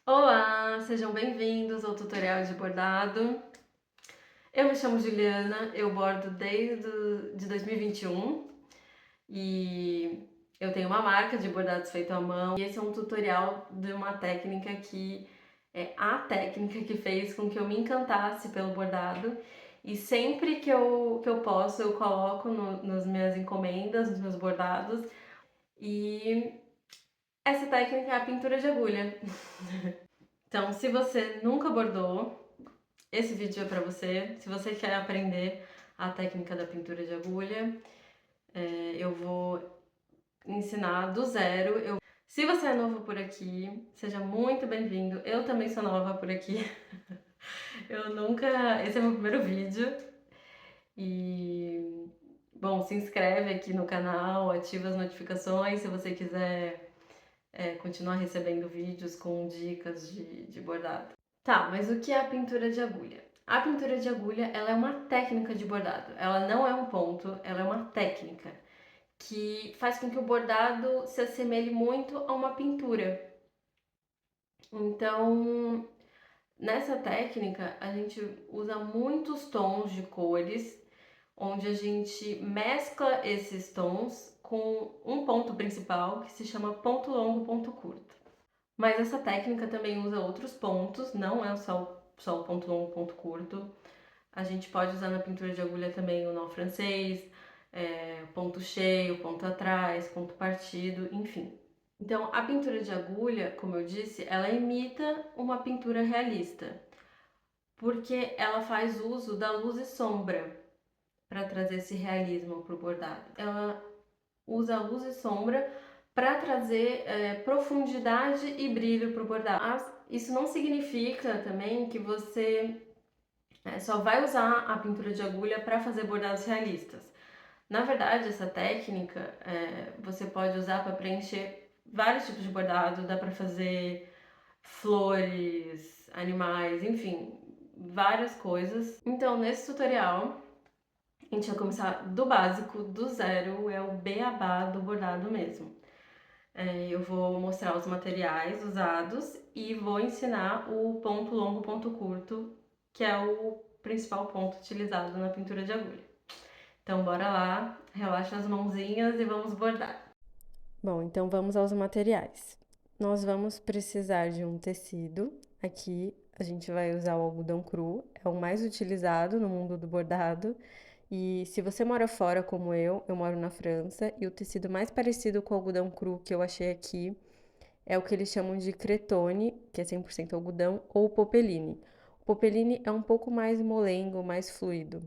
Olá, sejam bem-vindos ao tutorial de bordado. Eu me chamo Juliana, eu bordo desde de 2021 e eu tenho uma marca de bordados feito à mão. E esse é um tutorial de uma técnica que é a técnica que fez com que eu me encantasse pelo bordado. E sempre que eu posso, eu coloco nas minhas encomendas, nos meus bordados. E essa técnica é a pintura de agulha. Então, se você nunca bordou, esse vídeo é para você. Se você quer aprender a técnica da pintura de agulha, eu vou ensinar do zero. Se você é novo por aqui, seja muito bem-vindo. Eu também sou nova por aqui. Eu nunca. Esse é meu primeiro vídeo. E. Bom, se inscreve aqui no canal, ativa as notificações se você quiser continuar recebendo vídeos com dicas de bordado. Tá, mas o que é a pintura de agulha? A pintura de agulha, ela é uma técnica de bordado. Ela não é um ponto, ela é uma técnica que faz com que o bordado se assemelhe muito a uma pintura. Então, nessa técnica, a gente usa muitos tons de cores, onde a gente mescla esses tons com um ponto principal que se chama ponto longo, ponto curto. Mas essa técnica também usa outros pontos, não é só o ponto longo, ponto curto. A gente pode usar na pintura de agulha também o nó francês, ponto cheio, ponto atrás, ponto partido, enfim. Então, a pintura de agulha, como eu disse, ela imita uma pintura realista, porque ela faz uso da luz e sombra para trazer esse realismo para o bordado. Ela usa a luz e sombra para trazer profundidade e brilho para o bordado. Isso não significa também que você só vai usar a pintura de agulha para fazer bordados realistas. Na verdade, essa técnica você pode usar para preencher vários tipos de bordado, dá para fazer flores, animais, enfim, várias coisas. Então, nesse tutorial, a gente vai começar do básico, do zero, é o beabá do bordado mesmo. Eu vou mostrar os materiais usados e vou ensinar o ponto longo, ponto curto, que é o principal ponto utilizado na pintura de agulha. Então bora lá, relaxa as mãozinhas e vamos bordar. Bom, então vamos aos materiais. Nós vamos precisar de um tecido. Aqui a gente vai usar o algodão cru, é o mais utilizado no mundo do bordado. E se você mora fora como eu moro na França, e o tecido mais parecido com o algodão cru que eu achei aqui é o que eles chamam de cretone, que é 100% algodão, ou popeline. O popeline é um pouco mais molengo, mais fluido.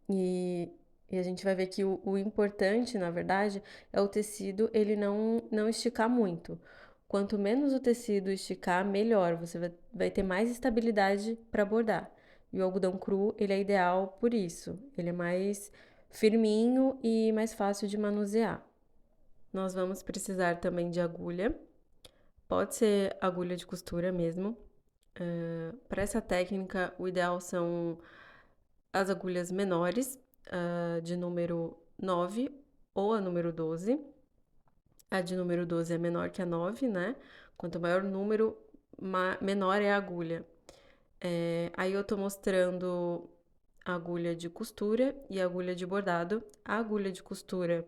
E a gente vai ver que o importante, na verdade, é o tecido ele não esticar muito. Quanto menos o tecido esticar, melhor. Você vai ter mais estabilidade para bordar. E o algodão cru, ele é ideal por isso. Ele é mais firminho e mais fácil de manusear. Nós vamos precisar também de agulha. Pode ser agulha de costura mesmo. Para essa técnica, o ideal são as agulhas menores, de número 9 ou a número 12. A de número 12 é menor que a 9, né? Quanto maior o número, menor é a agulha. Aí eu tô mostrando a agulha de costura e a agulha de bordado. A agulha de costura,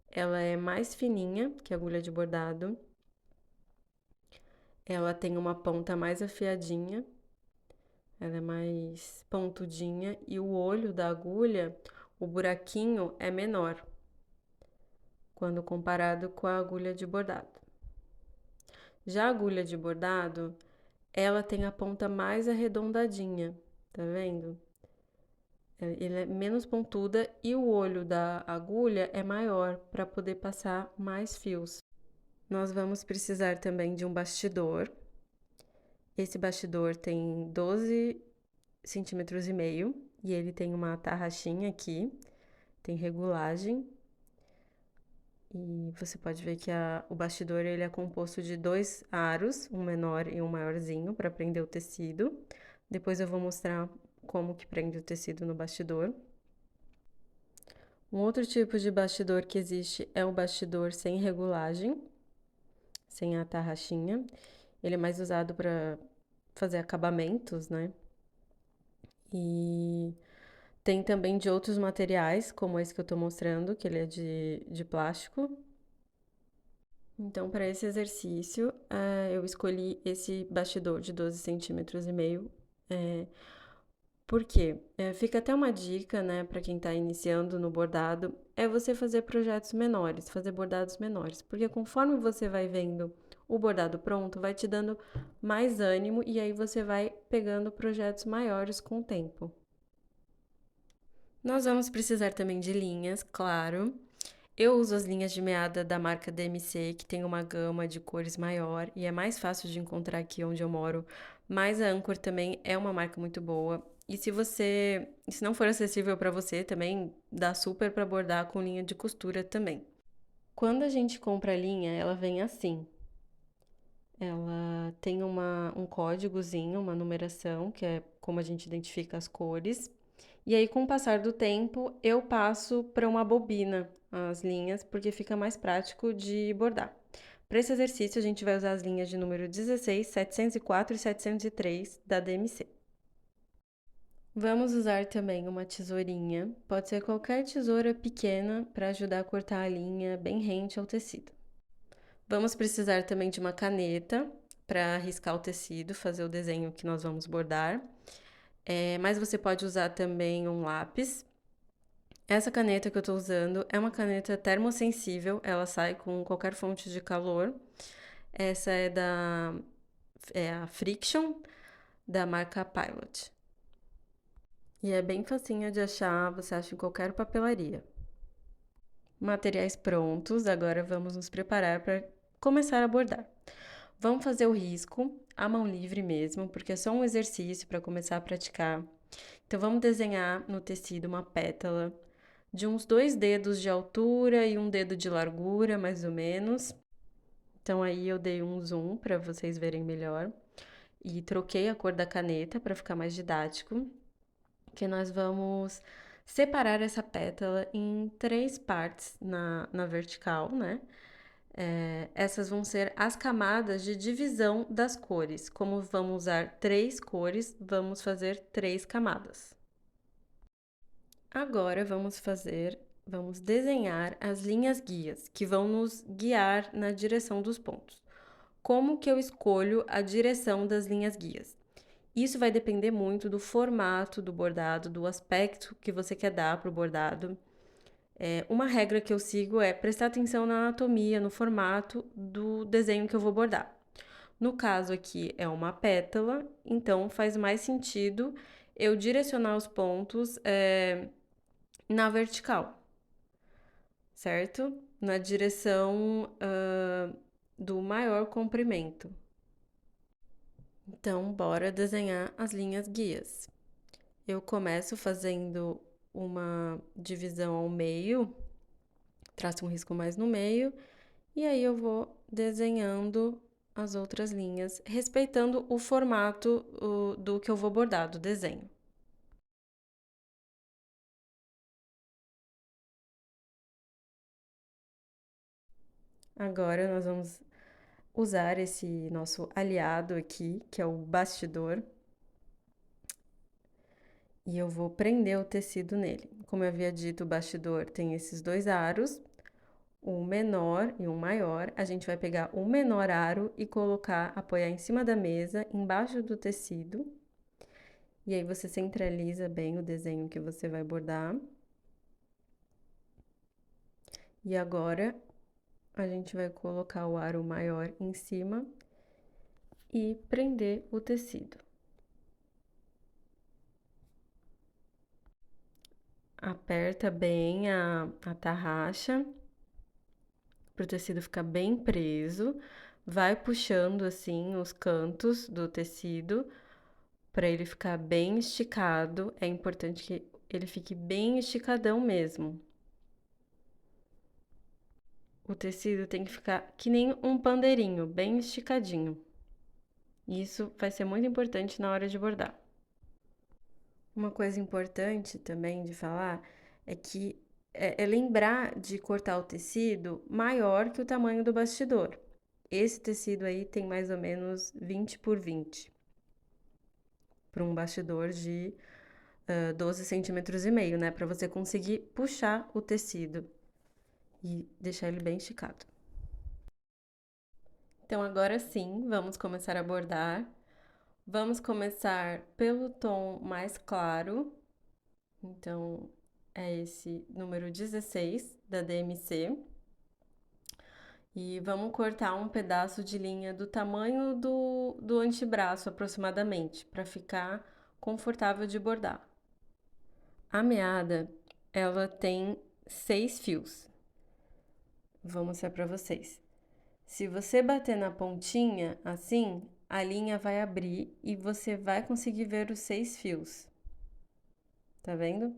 ela é mais fininha que a agulha de bordado. Ela tem uma ponta mais afiadinha, ela é mais pontudinha e o olho da agulha, o buraquinho é menor quando comparado com a agulha de bordado. Já a agulha de bordado, ela tem a ponta mais arredondadinha, tá vendo? Ela é menos pontuda e o olho da agulha é maior para poder passar mais fios. Nós vamos precisar também de um bastidor. Esse bastidor tem 12 centímetros e meio e ele tem uma tarraxinha aqui, tem regulagem. E você pode ver que o bastidor ele é composto de dois aros, um menor e um maiorzinho, para prender o tecido. Depois eu vou mostrar como que prende o tecido no bastidor. Um outro tipo de bastidor que existe é o bastidor sem regulagem, sem a tarraxinha. Ele é mais usado para fazer acabamentos, né? E tem também de outros materiais, como esse que eu tô mostrando, que ele é de plástico. Então, para esse exercício, eu escolhi esse bastidor de 12,5 cm. Por quê? Fica até uma dica, né, para quem está iniciando no bordado, é você fazer projetos menores, fazer bordados menores, porque conforme você vai vendo o bordado pronto, vai te dando mais ânimo e aí você vai pegando projetos maiores com o tempo. Nós vamos precisar também de linhas, claro. Eu uso as linhas de meada da marca DMC, que tem uma gama de cores maior e é mais fácil de encontrar aqui onde eu moro. Mas a Anchor também é uma marca muito boa. E se não for acessível para você, também dá super para bordar com linha de costura também. Quando a gente compra a linha, ela vem assim. Ela tem um códigozinho, uma numeração, que é como a gente identifica as cores. E aí, com o passar do tempo, eu passo para uma bobina as linhas, porque fica mais prático de bordar. Para esse exercício, a gente vai usar as linhas de número 16, 704 e 703 da DMC. Vamos usar também uma tesourinha, pode ser qualquer tesoura pequena para ajudar a cortar a linha bem rente ao tecido. Vamos precisar também de uma caneta para riscar o tecido, fazer o desenho que nós vamos bordar. Mas você pode usar também um lápis. Essa caneta que eu tô usando é uma caneta termossensível, ela sai com qualquer fonte de calor. Essa é a Friction, da marca Pilot. E é bem facinha de achar, você acha em qualquer papelaria. Materiais prontos, agora vamos nos preparar para começar a bordar. Vamos fazer o risco à mão livre mesmo, porque é só um exercício para começar a praticar. Então, vamos desenhar no tecido uma pétala de uns 2 dedos de altura e um dedo de largura, mais ou menos. Então, aí eu dei um zoom para vocês verem melhor. E troquei a cor da caneta para ficar mais didático. Que nós vamos separar essa pétala em 3 partes na vertical, né? Essas vão ser as camadas de divisão das cores. Como vamos usar 3 cores, vamos fazer 3 camadas. Agora vamos desenhar as linhas guias, que vão nos guiar na direção dos pontos. Como que eu escolho a direção das linhas guias? Isso vai depender muito do formato do bordado, do aspecto que você quer dar para o bordado. Uma regra que eu sigo é prestar atenção na anatomia, no formato do desenho que eu vou bordar. No caso aqui é uma pétala, então faz mais sentido eu direcionar os pontos na vertical, certo? Na direção do maior comprimento. Então, bora desenhar as linhas guias. Eu começo fazendo uma divisão ao meio, traço um risco mais no meio, e aí eu vou desenhando as outras linhas, respeitando o formato do que eu vou bordar, do desenho. Agora nós vamos usar esse nosso aliado aqui, que é o bastidor, e eu vou prender o tecido nele. Como eu havia dito, o bastidor tem esses 2 aros, um menor e um maior. A gente vai pegar o menor aro e colocar, apoiar em cima da mesa, embaixo do tecido. E aí você centraliza bem o desenho que você vai bordar. E agora a gente vai colocar o aro maior em cima e prender o tecido. Aperta bem a tarraxa para o tecido ficar bem preso. Vai puxando assim os cantos do tecido para ele ficar bem esticado. É importante que ele fique bem esticadão mesmo. O tecido tem que ficar que nem um pandeirinho, bem esticadinho. Isso vai ser muito importante na hora de bordar. Uma coisa importante também de falar é que é lembrar de cortar o tecido maior que o tamanho do bastidor. Esse tecido aí tem mais ou menos 20 por 20, para um bastidor de 12 centímetros e meio, né? Para você conseguir puxar o tecido e deixar ele bem esticado. Então agora sim, vamos começar a bordar. Vamos começar pelo tom mais claro. Então é esse número 16 da DMC. E vamos cortar um pedaço de linha do tamanho do antebraço aproximadamente, para ficar confortável de bordar. A meada, ela tem 6 fios. Vou mostrar para vocês. Se você bater na pontinha, assim, a linha vai abrir e você vai conseguir ver os 6 fios. Tá vendo?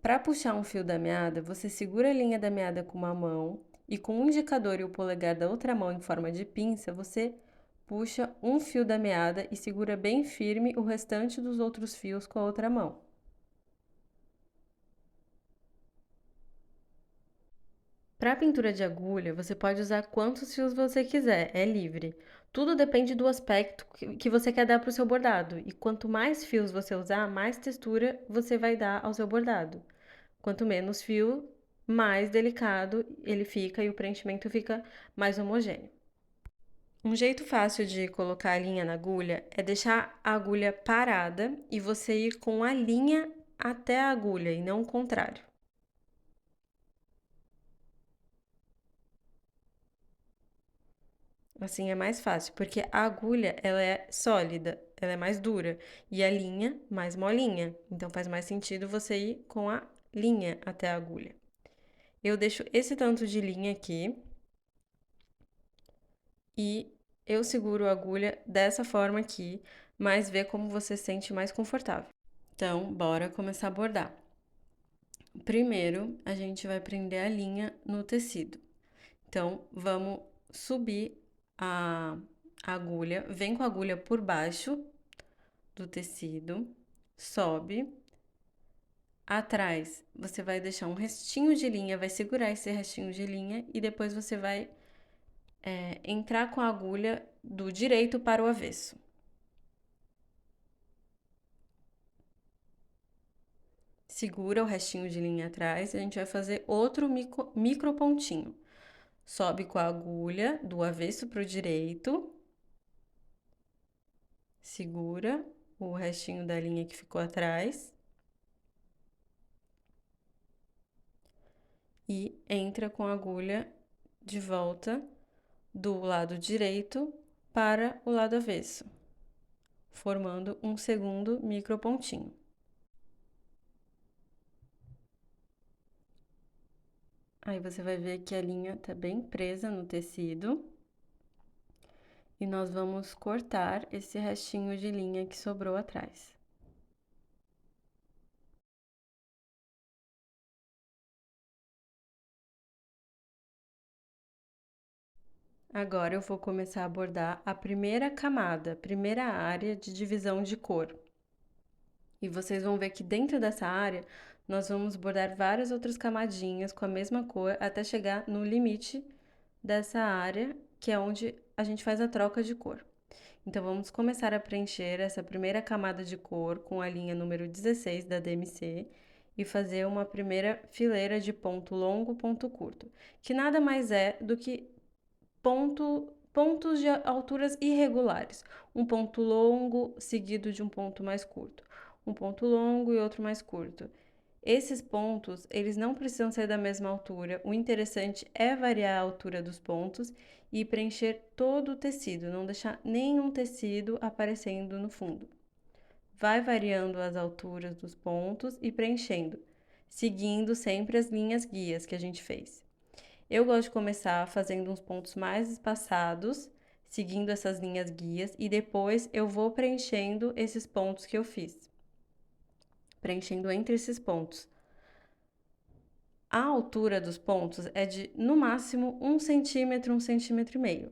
Para puxar um fio da meada, você segura a linha da meada com uma mão e com o indicador e o polegar da outra mão em forma de pinça, você puxa um fio da meada e segura bem firme o restante dos outros fios com a outra mão. Para pintura de agulha, você pode usar quantos fios você quiser, é livre. Tudo depende do aspecto que você quer dar para o seu bordado. E quanto mais fios você usar, mais textura você vai dar ao seu bordado. Quanto menos fio, mais delicado ele fica e o preenchimento fica mais homogêneo. Um jeito fácil de colocar a linha na agulha é deixar a agulha parada e você ir com a linha até a agulha e não o contrário. Assim é mais fácil, porque a agulha ela é sólida, ela é mais dura e a linha mais molinha. Então faz mais sentido você ir com a linha até a agulha. Eu deixo esse tanto de linha aqui e eu seguro a agulha dessa forma aqui, mas vê como você se sente mais confortável. Então, bora começar a bordar. Primeiro, a gente vai prender a linha no tecido. Então, vamos subir a agulha, vem com a agulha por baixo do tecido, sobe. Atrás, você vai deixar um restinho de linha, vai segurar esse restinho de linha e depois você vai entrar com a agulha do direito para o avesso. Segura o restinho de linha atrás e a gente vai fazer outro micro pontinho. Sobe com a agulha do avesso para o direito, segura o restinho da linha que ficou atrás e entra com a agulha de volta do lado direito para o lado avesso, formando um segundo micro pontinho. Aí você vai ver que a linha tá bem presa no tecido. E nós vamos cortar esse restinho de linha que sobrou atrás. Agora eu vou começar a bordar a primeira camada, primeira área de divisão de cor. E vocês vão ver que dentro dessa área nós vamos bordar várias outras camadinhas com a mesma cor até chegar no limite dessa área, que é onde a gente faz a troca de cor. Então vamos começar a preencher essa primeira camada de cor com a linha número 16 da DMC e fazer uma primeira fileira de ponto longo, ponto curto, que nada mais é do que pontos de alturas irregulares. Um ponto longo seguido de um ponto mais curto. Um ponto longo e outro mais curto. Esses pontos, eles não precisam ser da mesma altura. O interessante é variar a altura dos pontos e preencher todo o tecido, não deixar nenhum tecido aparecendo no fundo. Vai variando as alturas dos pontos e preenchendo, seguindo sempre as linhas guias que a gente fez. Eu gosto de começar fazendo uns pontos mais espaçados, seguindo essas linhas guias, e depois eu vou preenchendo esses pontos que eu fiz. Preenchendo entre esses pontos. A altura dos pontos é de, no máximo, 1 centímetro, 1,5 centímetros.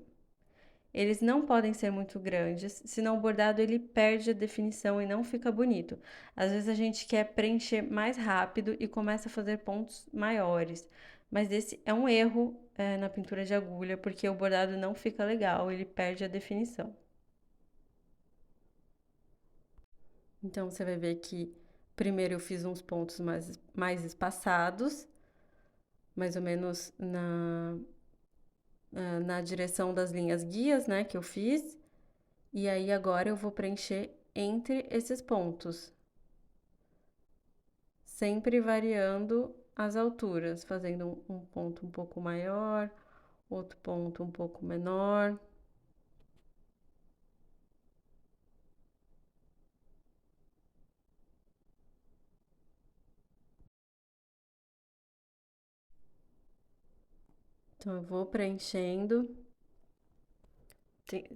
Eles não podem ser muito grandes, senão o bordado ele perde a definição e não fica bonito. Às vezes a gente quer preencher mais rápido e começa a fazer pontos maiores, Mas esse é um erro na pintura de agulha, porque o bordado não fica legal, ele perde a definição. Então, você vai ver que primeiro eu fiz uns pontos mais espaçados, mais ou menos na direção das linhas guias, né, que eu fiz. E aí agora eu vou preencher entre esses pontos, sempre variando as alturas, fazendo um ponto um pouco maior, outro ponto um pouco menor. Então eu vou preenchendo,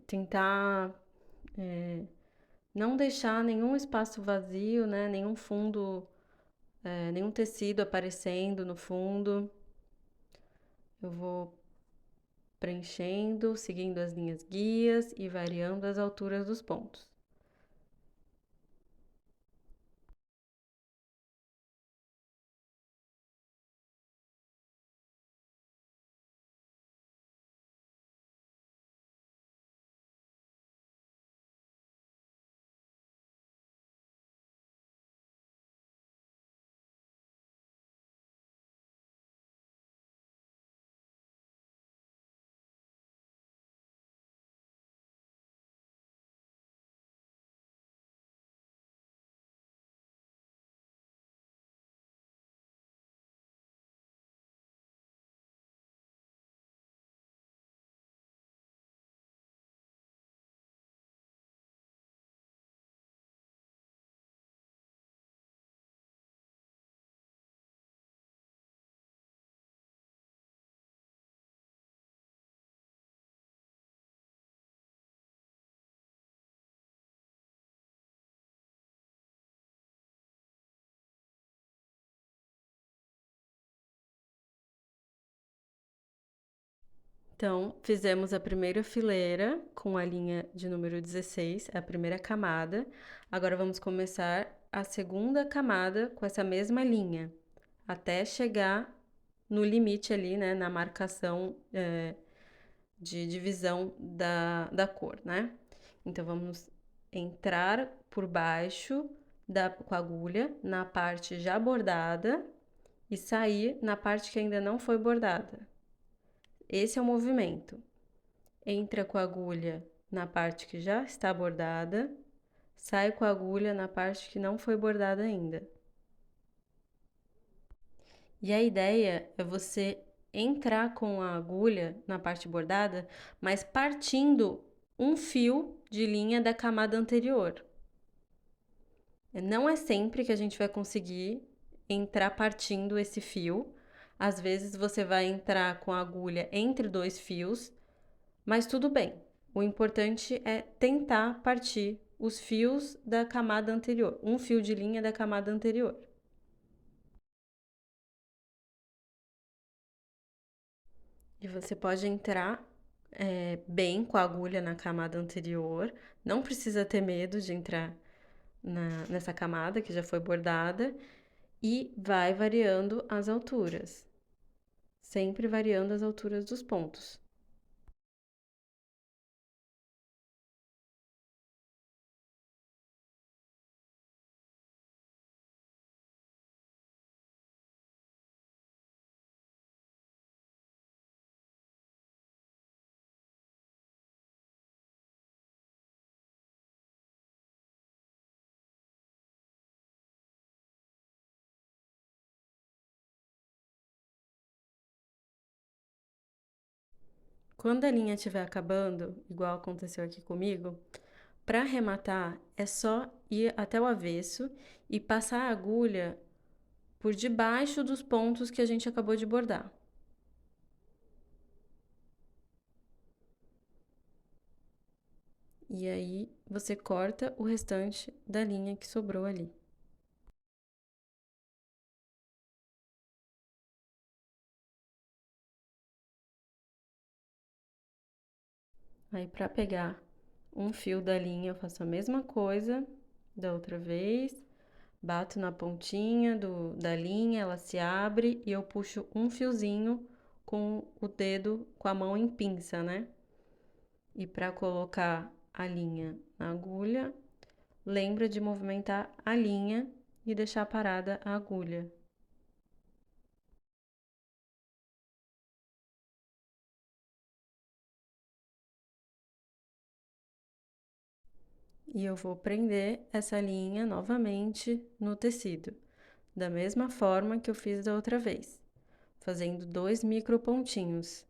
tentar não deixar nenhum espaço vazio, né? Nenhum fundo, nenhum tecido aparecendo no fundo. Eu vou preenchendo, seguindo as linhas guias e variando as alturas dos pontos. Então, fizemos a primeira fileira com a linha de número 16, a primeira camada. Agora vamos começar a segunda camada com essa mesma linha, até chegar no limite ali, né, na marcação de divisão da cor, né? Então, vamos entrar por baixo com a agulha na parte já bordada e sair na parte que ainda não foi bordada. Esse é o movimento. Entra com a agulha na parte que já está bordada, sai com a agulha na parte que não foi bordada ainda. E a ideia é você entrar com a agulha na parte bordada, mas partindo um fio de linha da camada anterior. Não é sempre que a gente vai conseguir entrar partindo esse fio. Às vezes você vai entrar com a agulha entre dois fios, mas tudo bem. O importante é tentar partir os fios da camada anterior, um fio de linha da camada anterior. E você pode entrar bem com a agulha na camada anterior, não precisa ter medo de entrar nessa camada que já foi bordada e vai variando as alturas, sempre variando as alturas dos pontos. Quando a linha estiver acabando, igual aconteceu aqui comigo, para arrematar é só ir até o avesso e passar a agulha por debaixo dos pontos que a gente acabou de bordar. E aí você corta o restante da linha que sobrou ali. Aí para pegar um fio da linha, eu faço a mesma coisa da outra vez, Bato na pontinha da linha, ela se abre e eu puxo um fiozinho com o dedo, com a mão em pinça, né? E para colocar a linha na agulha, lembra de movimentar a linha e deixar parada a agulha. E eu vou prender essa linha novamente no tecido, da mesma forma que eu fiz da outra vez, fazendo 2 micropontinhos.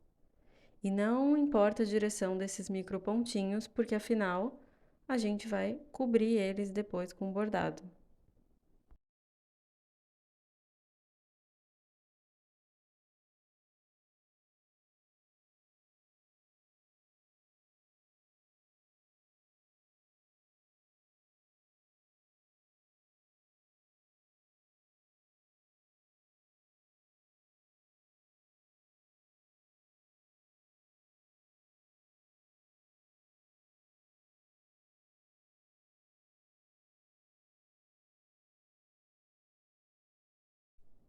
E não importa a direção desses micropontinhos, porque afinal a gente vai cobrir eles depois com o bordado.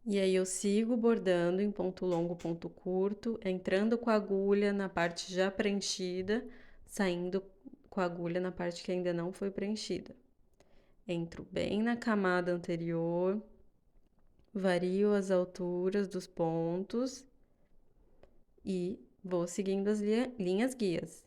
E aí eu sigo bordando em ponto longo, ponto curto, entrando com a agulha na parte já preenchida, saindo com a agulha na parte que ainda não foi preenchida. Entro bem na camada anterior, vario as alturas dos pontos e vou seguindo as linhas guias.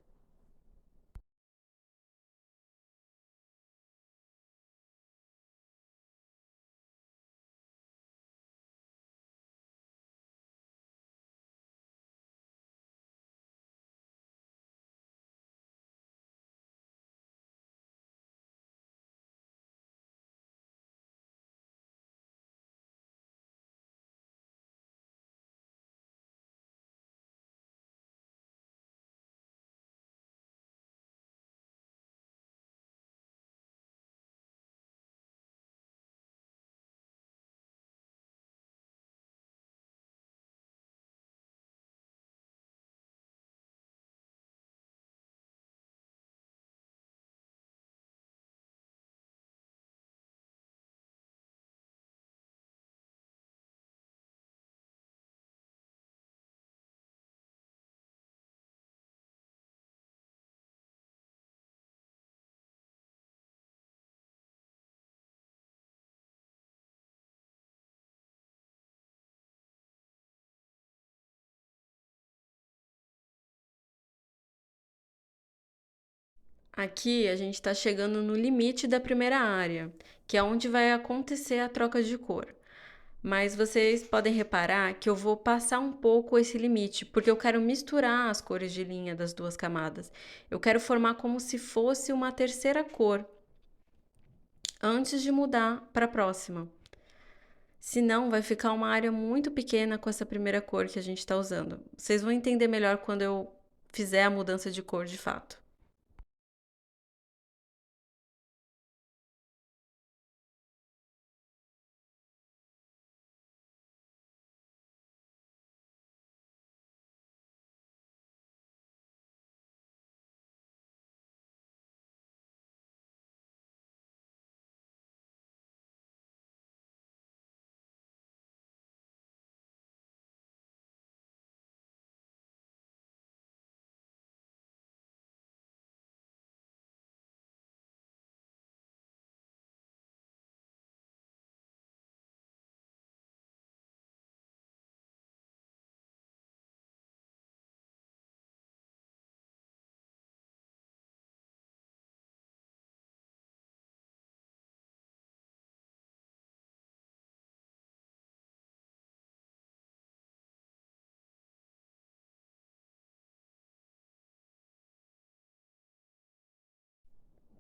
Aqui a gente está chegando no limite da primeira área, que é onde vai acontecer a troca de cor. Mas vocês podem reparar que eu vou passar um pouco esse limite, porque eu quero misturar as cores de linha das duas camadas. Eu quero formar como se fosse uma terceira cor, antes de mudar para a próxima. Senão, vai ficar uma área muito pequena com essa primeira cor que a gente está usando. Vocês vão entender melhor quando eu fizer a mudança de cor de fato.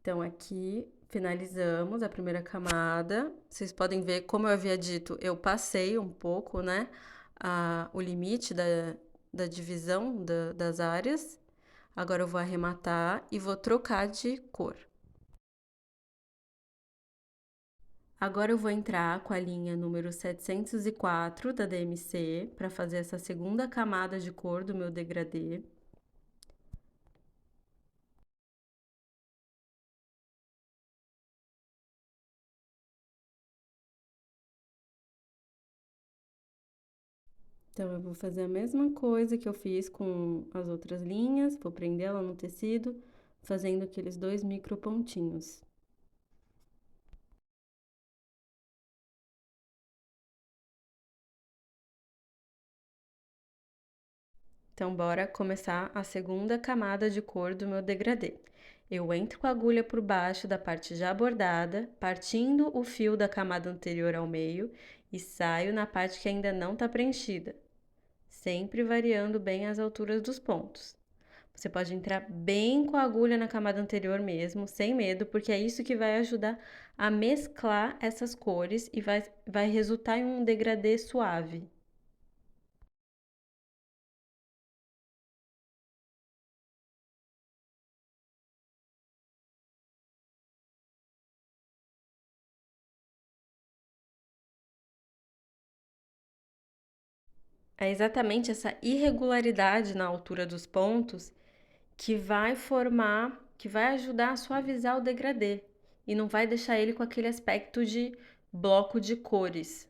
Então, aqui finalizamos a primeira camada. Vocês podem ver, como eu havia dito, eu passei um pouco, né, o limite da divisão das áreas. Agora eu vou arrematar e vou trocar de cor. Agora eu vou entrar com a linha número 704 da DMC para fazer essa segunda camada de cor do meu degradê. Então, eu vou fazer a mesma coisa que eu fiz com as outras linhas, vou prender ela no tecido, fazendo aqueles 2 micropontinhos. Então, bora começar a segunda camada de cor do meu degradê. Eu entro com a agulha por baixo da parte já bordada, partindo o fio da camada anterior ao meio e saio na parte que ainda não está preenchida, sempre variando bem as alturas dos pontos. Você pode entrar bem com a agulha na camada anterior mesmo, sem medo, porque é isso que vai ajudar a mesclar essas cores e vai resultar em um degradê suave. É exatamente essa irregularidade na altura dos pontos que vai formar, que vai ajudar a suavizar o degradê e não vai deixar ele com aquele aspecto de bloco de cores.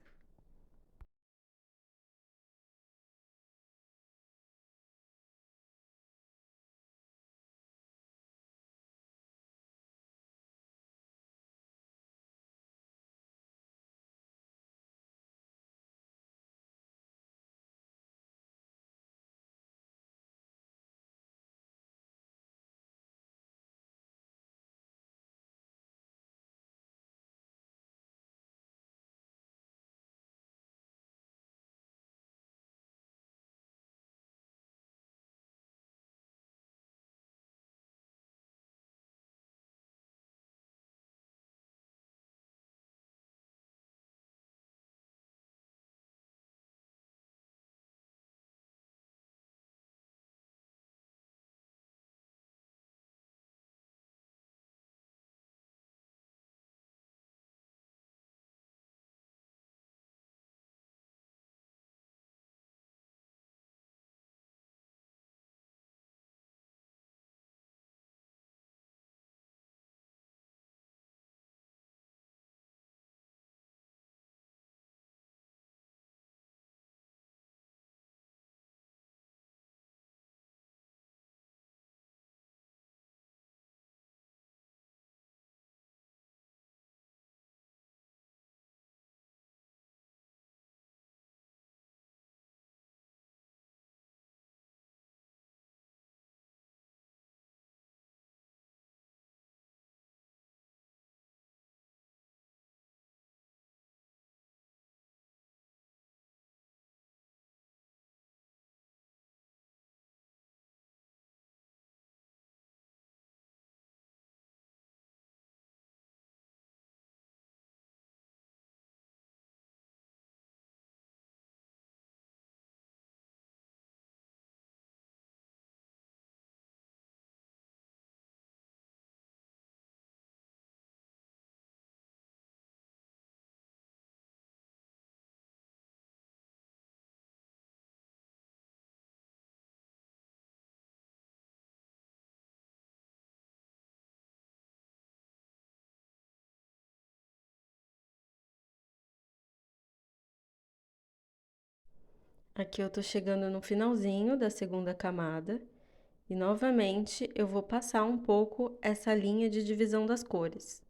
Aqui eu tô chegando no finalzinho da segunda camada e novamente eu vou passar um pouco essa linha de divisão das cores.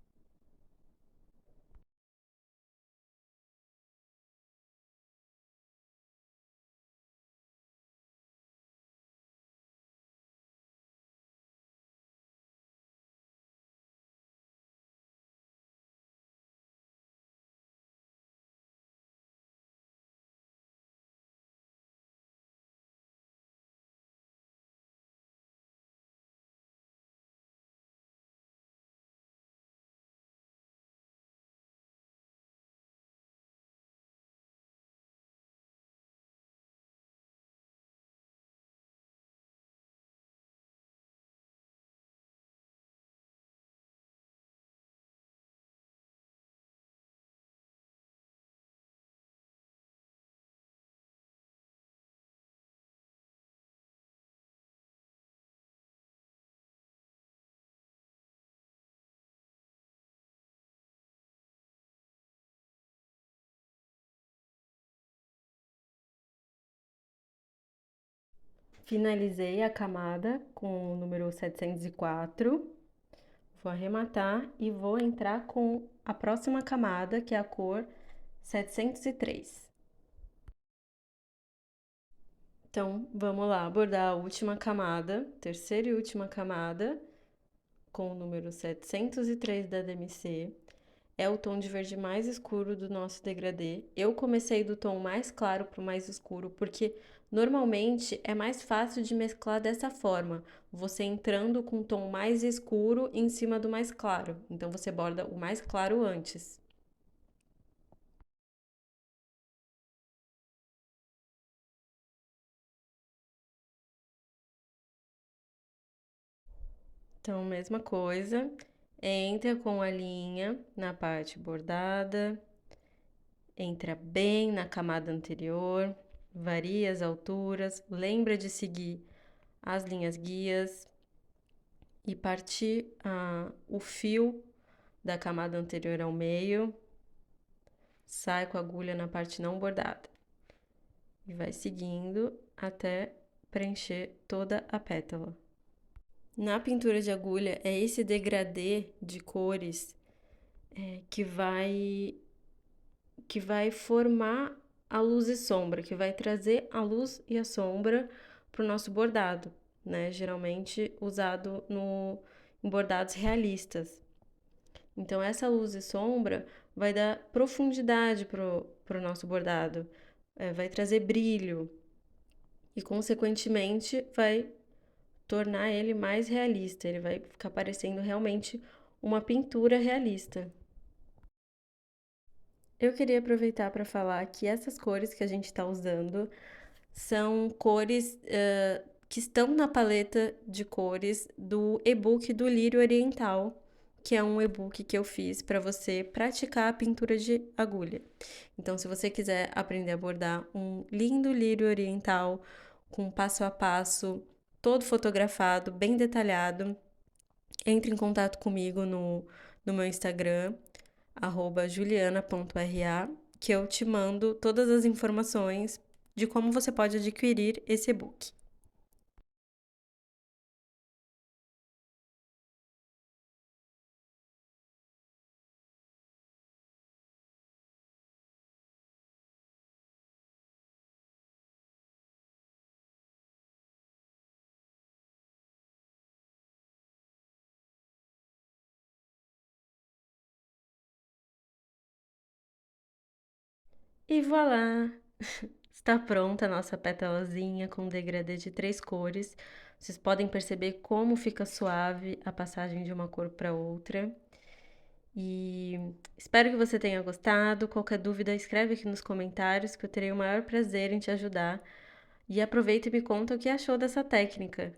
Finalizei a camada com o número 704. Vou arrematar e vou entrar com a próxima camada, que é a cor 703. Então, vamos lá, bordar a última camada, terceira e última camada, com o número 703 da DMC. É o tom de verde mais escuro do nosso degradê. Eu comecei do tom mais claro para o mais escuro, porque normalmente é mais fácil de mesclar dessa forma, você entrando com o tom mais escuro em cima do mais claro. Então você borda o mais claro antes. Então, mesma coisa, entra com a linha na parte bordada, entra bem na camada anterior, varia as alturas, lembra de seguir as linhas guias e partir o fio da camada anterior ao meio, sai com a agulha na parte não bordada e vai seguindo até preencher toda a pétala. Na pintura de agulha, é esse degradê de cores que vai formar a luz e sombra, que vai trazer a luz e a sombra para o nosso bordado, né? Geralmente usado em bordados realistas. Então, essa luz e sombra vai dar profundidade pro nosso bordado, vai trazer brilho e, consequentemente, vai tornar ele mais realista. Ele vai ficar parecendo realmente uma pintura realista. Eu queria aproveitar para falar que essas cores que a gente está usando são cores que estão na paleta de cores do e-book do Lírio Oriental, que é um e-book que eu fiz para você praticar a pintura de agulha. Então, se você quiser aprender a bordar um lindo lírio oriental com passo a passo, todo fotografado, bem detalhado, entre em contato comigo no meu Instagram, @juliana.ra, que eu te mando todas as informações de como você pode adquirir esse e-book. E voilá! Está pronta a nossa pétalazinha com degradê de 3 cores. Vocês podem perceber como fica suave a passagem de uma cor para outra. E espero que você tenha gostado. Qualquer dúvida, escreve aqui nos comentários que eu terei o maior prazer em te ajudar. E aproveita e me conta o que achou dessa técnica.